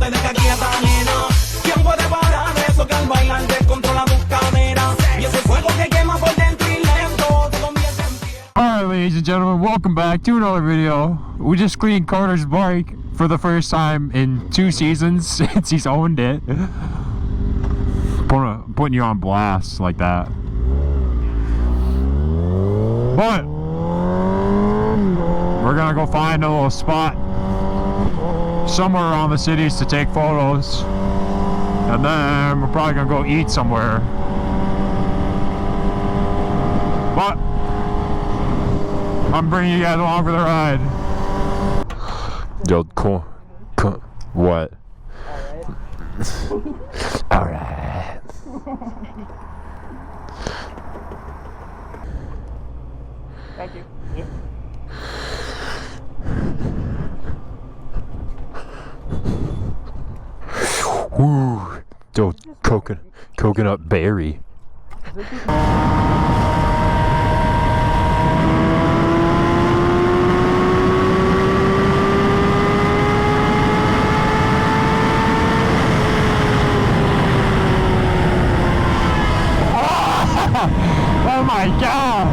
puede que quieta, nena. ¿Quién puede parar eso que al bailar descontrola tus caderas? Y ese fuego que quema por dentro y lento te convierte en piedra. Alright, ladies and gentlemen, welcome back to another video. We just cleaned Carter's bike for the first time in 2 seasons since he's owned it. Putting you on blast like that. But we're gonna go find a little spot somewhere around the cities to take photos, and then we're probably gonna go eat somewhere. But I'm bringing you guys along for the ride. Yo, cool. What? All right. Thank you. Woo! Yo, coconut berry. Oh my god!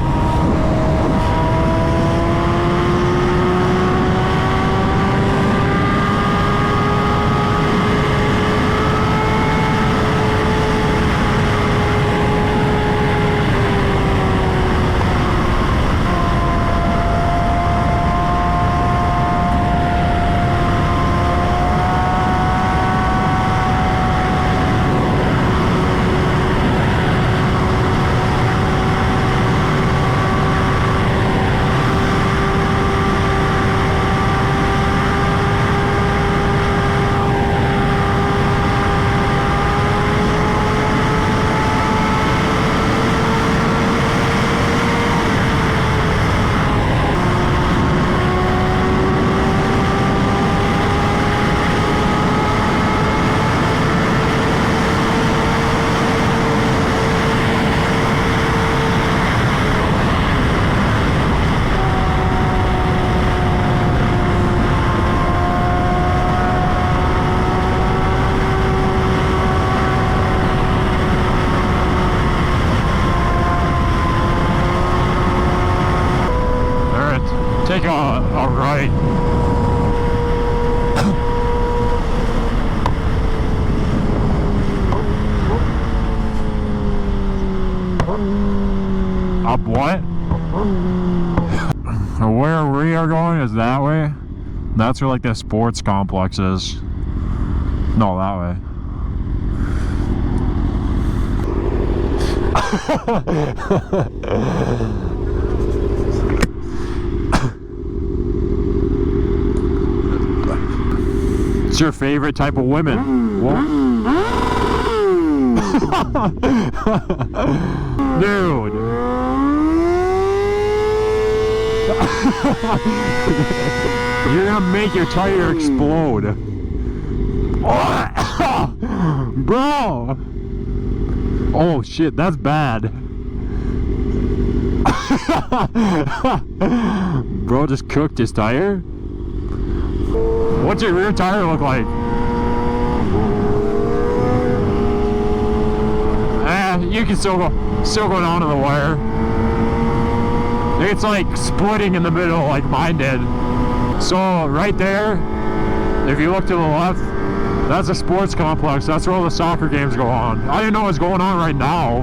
Take a right. Up what? Where we are going is that way. That's where like the sports complex is. No, that way. What's your favorite type of women? Dude. You're gonna make your tire explode. Bro. Oh shit, that's bad. Bro just cooked his tire? What's your rear tire look like? You can still go down to the wire. It's like splitting in the middle like mine did. So right there, if you look to the left, that's a sports complex. That's where all the soccer games go on. I didn't know what's going on right now,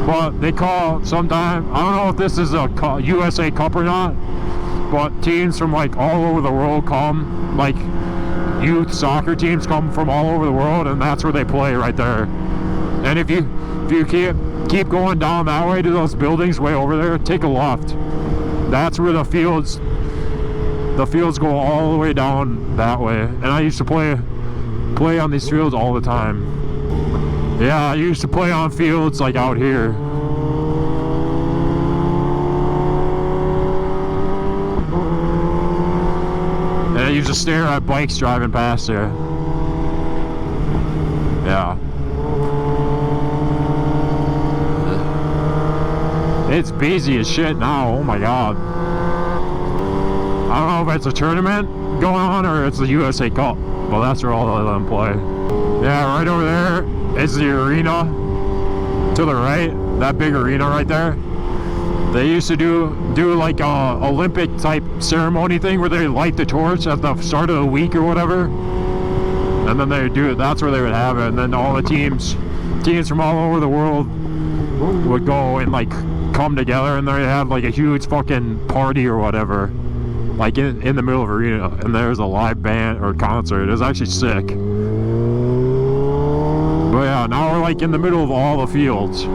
but they call sometime, I don't know if this is a USA Cup or not, but teams from like all over the world come, like youth soccer teams come from all over the world, and that's where they play right there. And if you keep going down that way to those buildings way over there, take a left. That's where the fields go all the way down that way. And I used to play on these fields all the time. Yeah, I used to play on fields like out here. And I used to stare at bikes driving past there. Yeah. It's busy as shit now, oh my god. I don't know if it's a tournament going on or it's the USA Cup. Well, that's where all of them play. Yeah, right over there is the arena. To the right, that big arena right there. They used to do like a Olympic type ceremony thing where they light the torch at the start of the week or whatever. And then they do it. That's where they would have it. And then all the teams from all over the world would go and like come together, and they had like a huge fucking party or whatever, like in the middle of arena, and there's a live band or concert. It was actually sick. But yeah, now we're like in the middle of all the fields.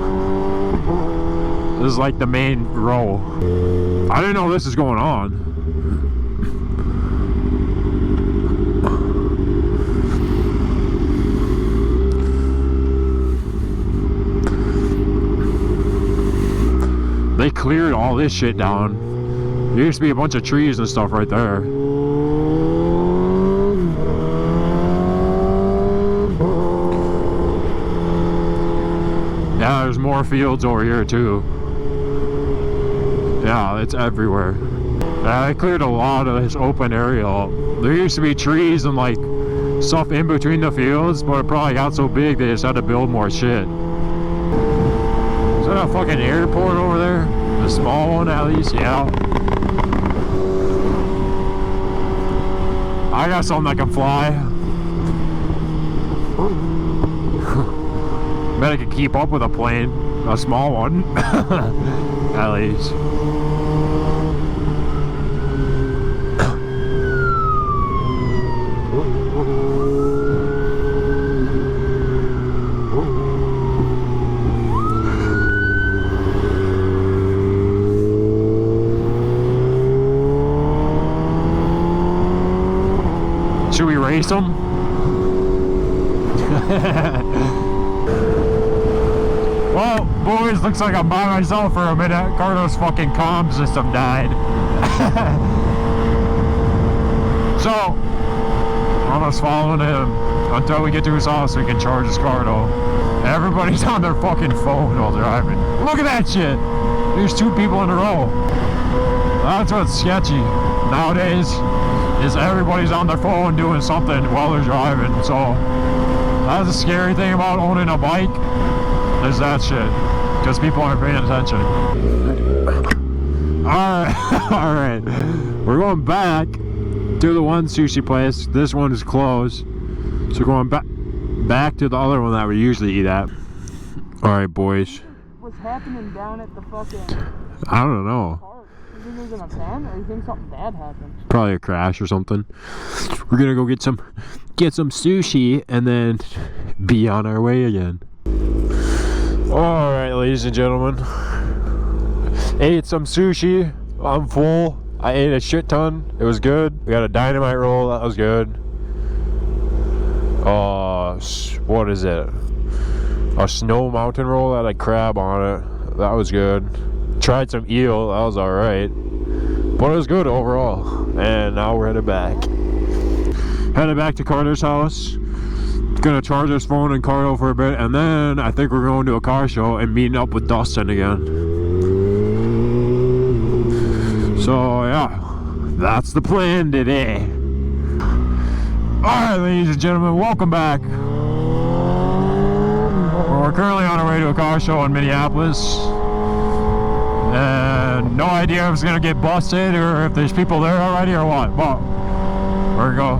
This is like the main row. I didn't know this is going on. They cleared all this shit down. There used to be a bunch of trees and stuff right there. Yeah, there's more fields over here too. Yeah, it's everywhere. Yeah, they cleared a lot of this open area up. There used to be trees and like stuff in between the fields, but it probably got so big they just had to build more shit. Is that a fucking airport over there? The small one at least? Yeah. I got something that can fly. Bet I could keep up with a plane. A small one. At least. Should we race them? Well, boys, looks like I'm by myself for a minute. Carter's fucking comm system died. So, I'm just following him until we get to his house so we can charge his car though. Everybody's on their fucking phone while driving. Look at that shit! There's 2 people in a row. That's what's sketchy nowadays. Is everybody's on their phone doing something while they're driving. So that's the scary thing about owning a bike, is that shit, because people aren't paying attention. Alright, we're going back to the one sushi place. This one is closed, so we're going back to the other one that we usually eat at. Alright, boys. What's happening down at the fucking I don't know. park? You think there's an event, or you think something bad happened? Probably a crash or something. We're gonna go get some sushi and then be on our way again. Alright, ladies and gentlemen, ate some sushi. I'm full. I ate a shit ton. It was good. We got a dynamite roll. That was good. What is it? A snow mountain roll that had crab on it. That was good. Tried some eel. That was alright. But it was good overall. And now we're headed back. Headed back to Carter's house. Gonna charge his phone in Carter for a bit. And then I think we're going to a car show and meeting up with Dustin again. So yeah, that's the plan today. Alright, ladies and gentlemen, welcome back. We're currently on our way to a car show in Minneapolis. And no idea if it's gonna get busted or if there's people there already or what. But we're gonna go.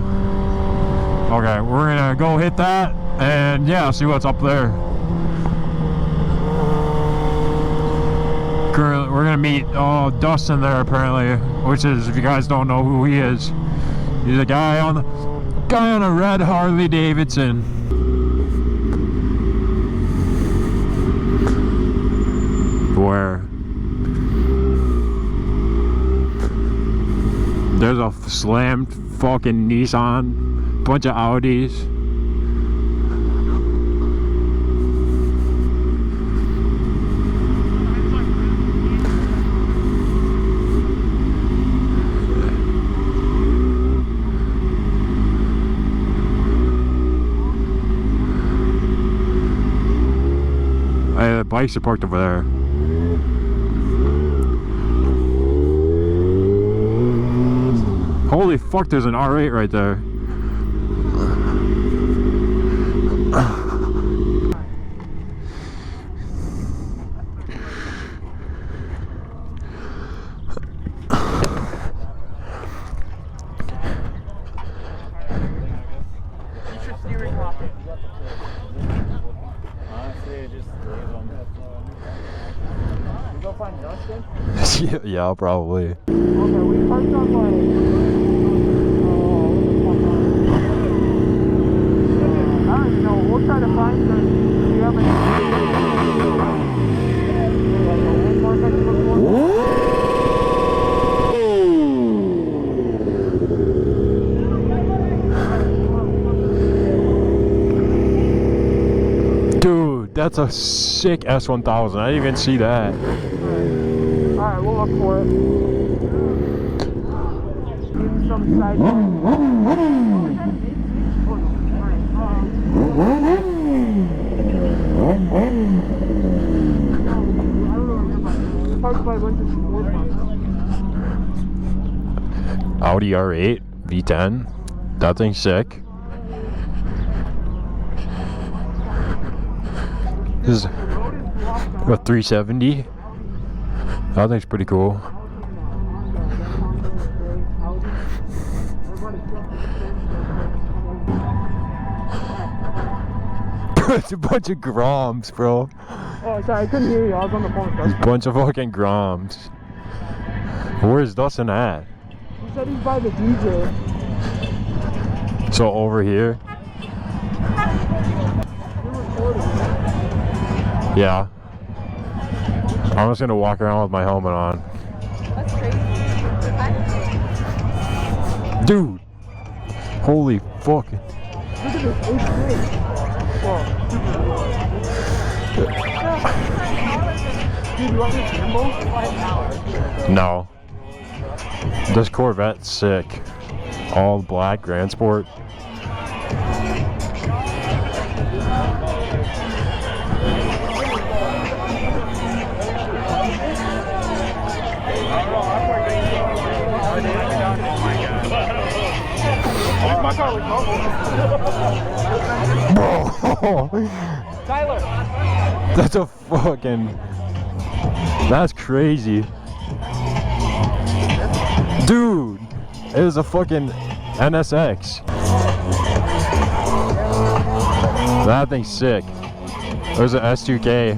Okay, we're gonna go hit that and yeah, see what's up there. Currently, we're gonna meet Dustin there apparently, which is, if you guys don't know who he is, he's a guy on a red Harley Davidson. Where there's a slammed fucking Nissan, bunch of Audis. Hey, the bikes are parked over there. Holy fuck, there's an R8 right there. Yeah, probably. Okay, we parked on I don't even know. We'll try to find the. Do you have any? Dude, that's a sick S1000. I didn't even see that. Alright, we'll look for it. Give him some side. Parked by a bunch of sports cars. Audi R8 V10. That thing's sick. This is a 370. That thing's pretty cool. It's a bunch of Groms, bro. Oh, sorry, I couldn't hear you. I was on the phone. There's a bunch of fucking Groms. Where's Dustin at? He said he's by the DJ. So over here? Yeah. I'm just gonna walk around with my helmet on. That's crazy. Dude! Holy fucking. Look at this 8th grade. Dude, you want this Jimbo? No. This Corvette's sick. All black Grand Sport. Bro, Tyler! that's a fucking. That's crazy. Dude, it was a fucking NSX. That thing's sick. There's an S2K.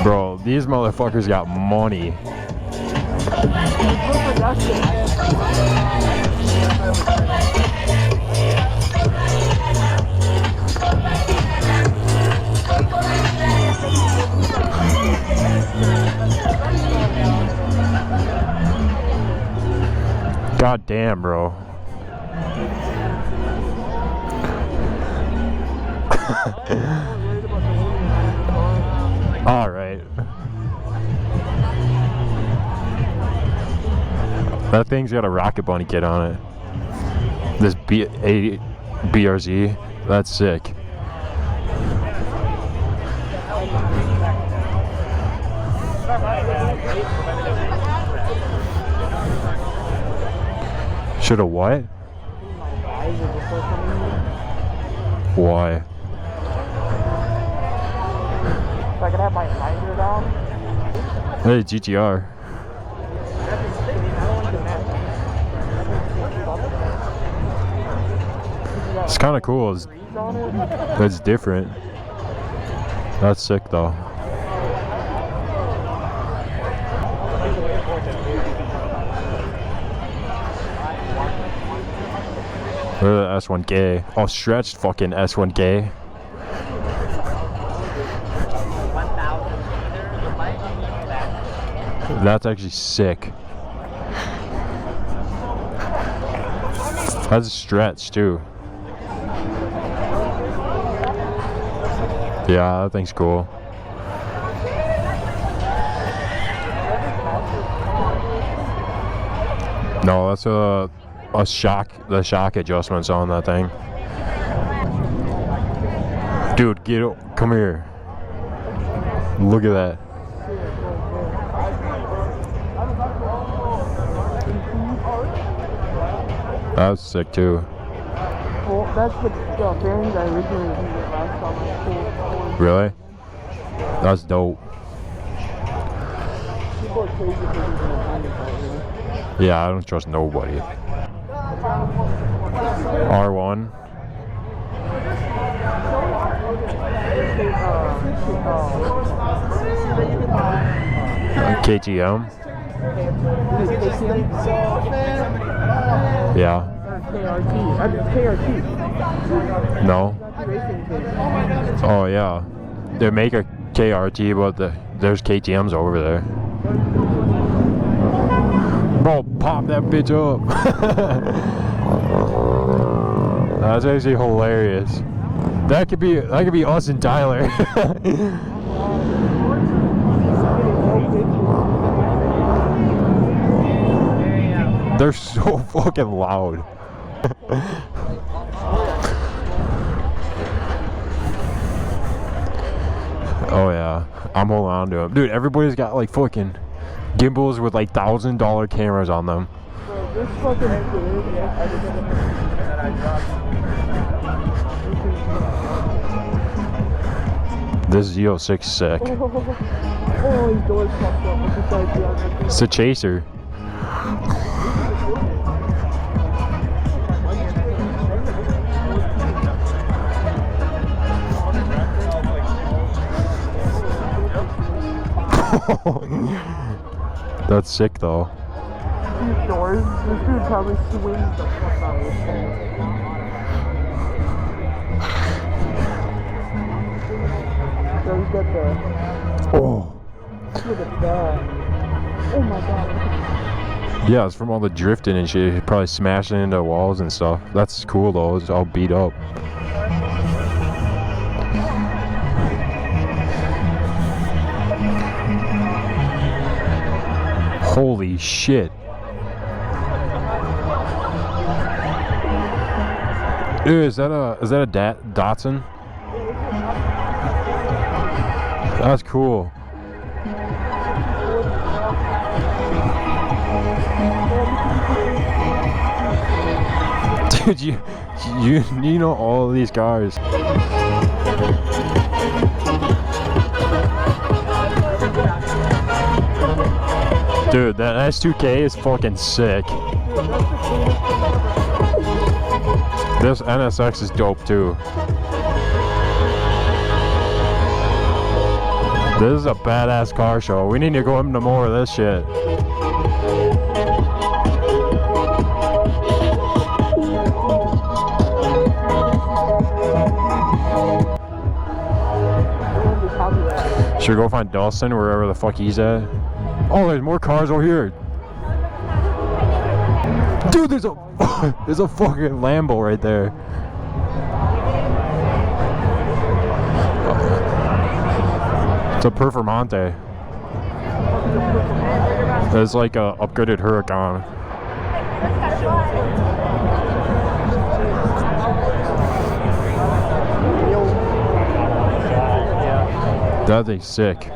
Bro, these motherfuckers got money. God damn, bro. All right. That thing's got a Rocket Bunny kit on it. This BRZ, that's sick. Should have what? Why? If I could have my visor down. Hey, GTR. It's kind of cool. It's different. That's sick though. Look at the S1K. Oh, stretched fucking S1K. That's actually sick. That's a stretch too. Yeah, that thing's cool. No, that's a shock. The shock adjustments on that thing. Dude, come here. Look at that. That's sick too. Well, that's the bearings I originally used last time I pulled. Really? That's dope. People are crazy for using a handle. Yeah, I don't trust nobody. R1. KTM. Yeah. KRT. No. Oh yeah. They make a KRT, but there's KTM's over there. Bro, pop that bitch up. That's actually hilarious. That could be us and Tyler. They're so fucking loud. Oh yeah, I'm holding on to them. Dude, everybody's got like fucking gimbals with like $1,000 cameras on them. Bro, this fucking This Z06 sick. oh, his door's fucked up. It's a chaser. That's sick though. These doors, this dude probably swings the fuck out of this thing. So he's got the... Oh. Look at that. Oh my god. Yeah, it's from all the drifting and shit. Probably smashing into walls and stuff. That's cool though. It's all beat up. Holy shit. Dude, is that a Datsun? That's cool. Dude, you know all of these cars. Dude, that S2K is fucking sick. This NSX is dope too. This is a badass car show. We need to go into more of this shit. Should we go find Dustin wherever the fuck he's at? Oh, there's more cars over here. Dude, there's a there's a fucking Lambo right there. It's a Performante. It's like a upgraded Huracan. That thing's sick.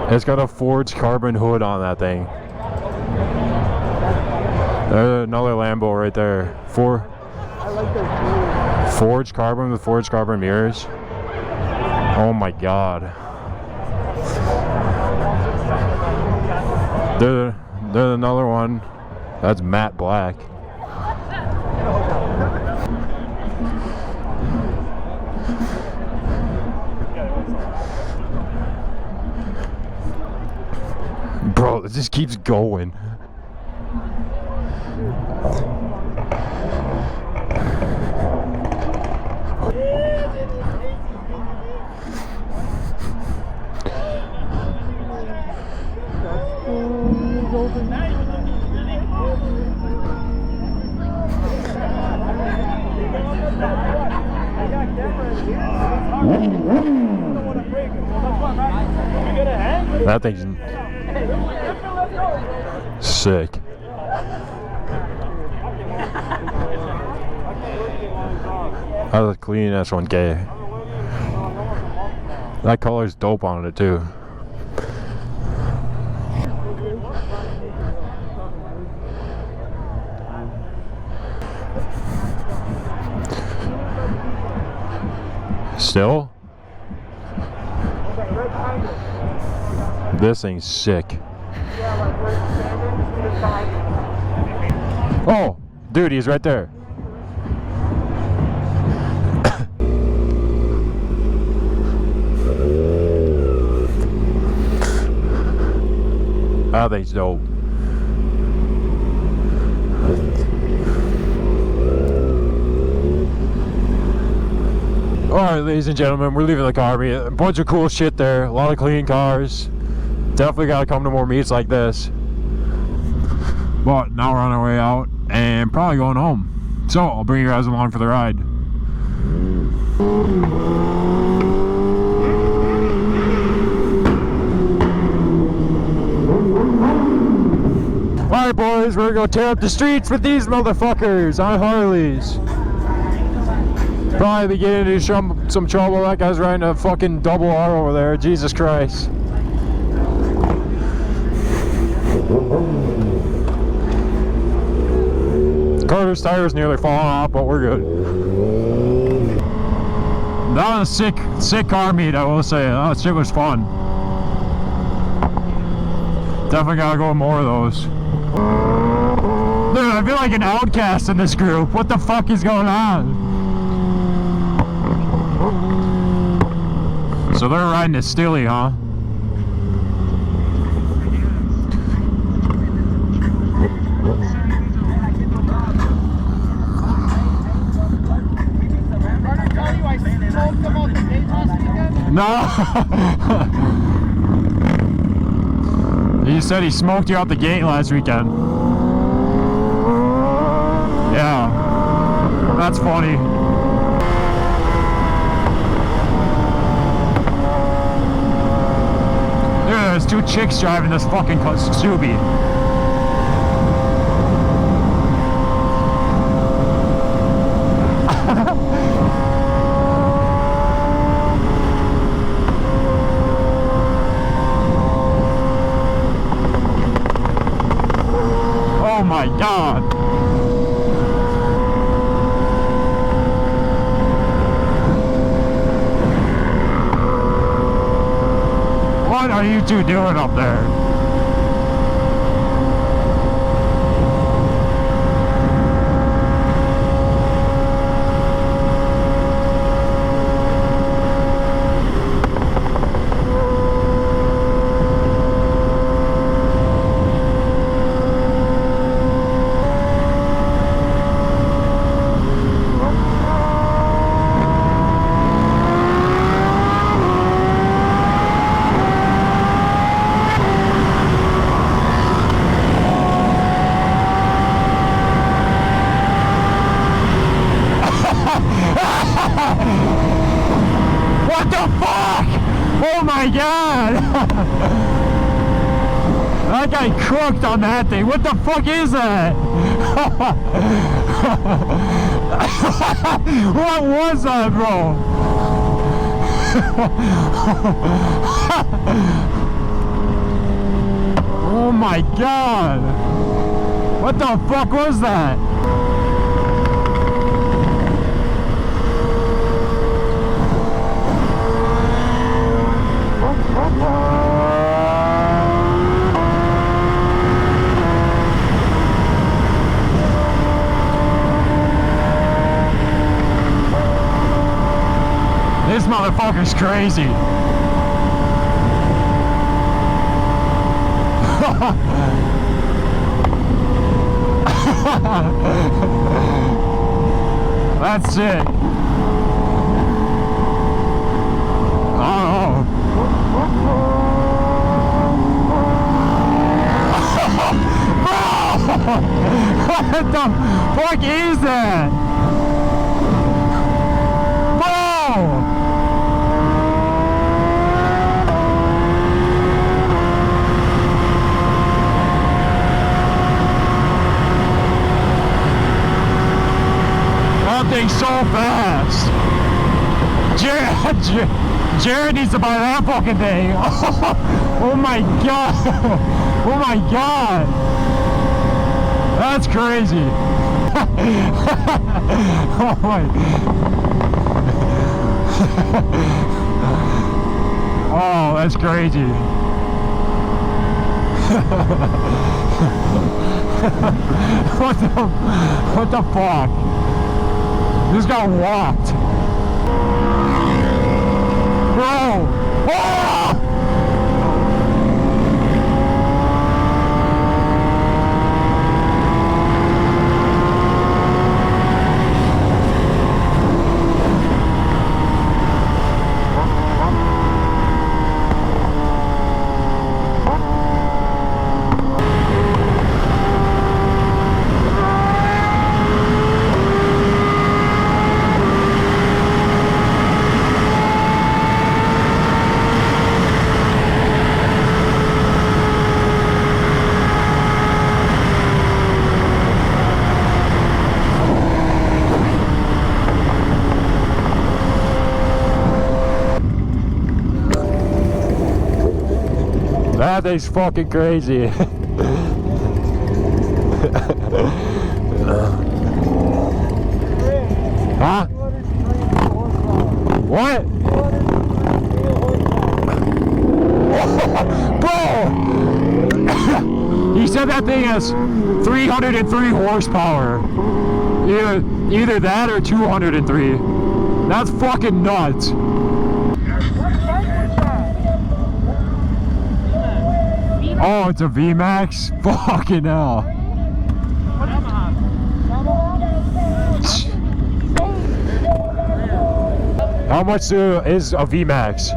It's got a forged carbon hood on that thing. There's another Lambo right there. Forged carbon with forged carbon mirrors. Oh my god. There's another one. That's matte black. Bro, it just keeps going. That thing's sick. I was clean S1K. That color's dope on it too. Still? This thing's sick. Oh, dude, he's right there. That thing's dope. Alright, ladies and gentlemen, we're leaving the car meet. A bunch of cool shit there. A lot of clean cars. Definitely gotta come to more meets like this. But now we're on our way out and probably going home. So I'll bring you guys along for the ride. Alright boys, we're gonna tear up the streets with these motherfuckers on Harleys. Probably get into some trouble. That guy's riding a fucking double R over there. Jesus Christ. Carter's tire's nearly falling off, but we're good. That was a sick car meet, I will say. That shit was fun. Definitely gotta go more of those. Dude, I feel like an outcast in this group. What the fuck is going on? So they're riding a Stilly, huh? No. He said he smoked you out the gate last weekend. Yeah. That's funny. There's two chicks driving this fucking Subi. Oh my God. What are you two doing up there? What the fuck? Oh my God! That guy crooked on that thing. What the fuck is that? What was that, bro? Oh my God! What the fuck was that? This motherfucker's crazy. That's it. Oh. What the fuck is that? Bro! That thing's so fast. Jared needs to buy that fucking thing. Oh my God. Oh my God. That's crazy. Oh my. Oh, that's crazy. What the fuck? This guy walked. Bro! Oh! That thing's fucking crazy. Huh? What? Bro! He said that thing has 303 horsepower. Either that or 203. That's fucking nuts. Oh, it's a VMAX? Fucking hell. How much is a VMAX?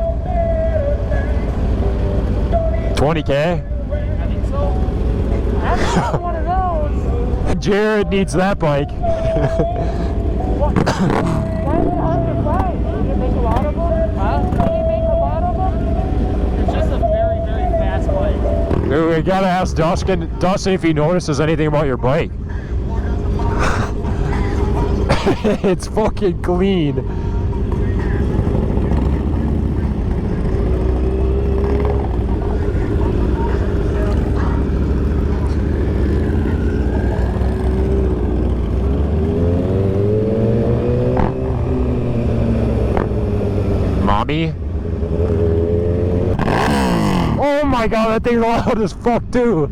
20K? I think so. That's one of those. Jared needs that bike. Why is it underpriced? Did you make a lot of them? Huh? Did you make a lot of them? It's just a very, very fast bike. Dude, we gotta ask Dustin if he notices anything about your bike. It's fucking clean. Mommy? Oh my god, that thing's loud as fuck too.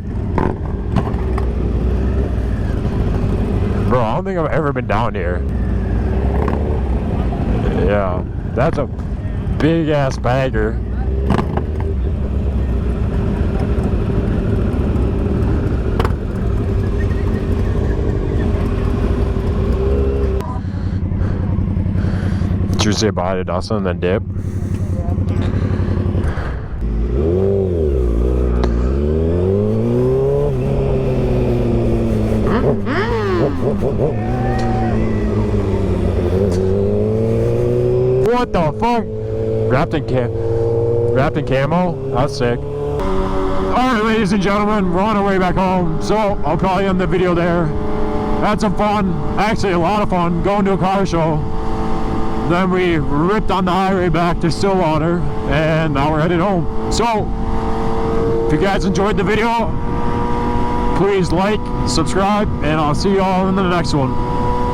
Bro, I don't think I've ever been down here. Yeah, that's a big ass bagger. Did you say bye to Dustin and then dip? What the fuck? Wrapped in camo? That's sick. Alright, ladies and gentlemen, we're on our way back home, so I'll probably end the video there. Had some fun, actually a lot of fun, going to a car show. Then we ripped on the highway back to Stillwater, and now we're headed home. So, if you guys enjoyed the video, please like, subscribe, and I'll see you all in the next one.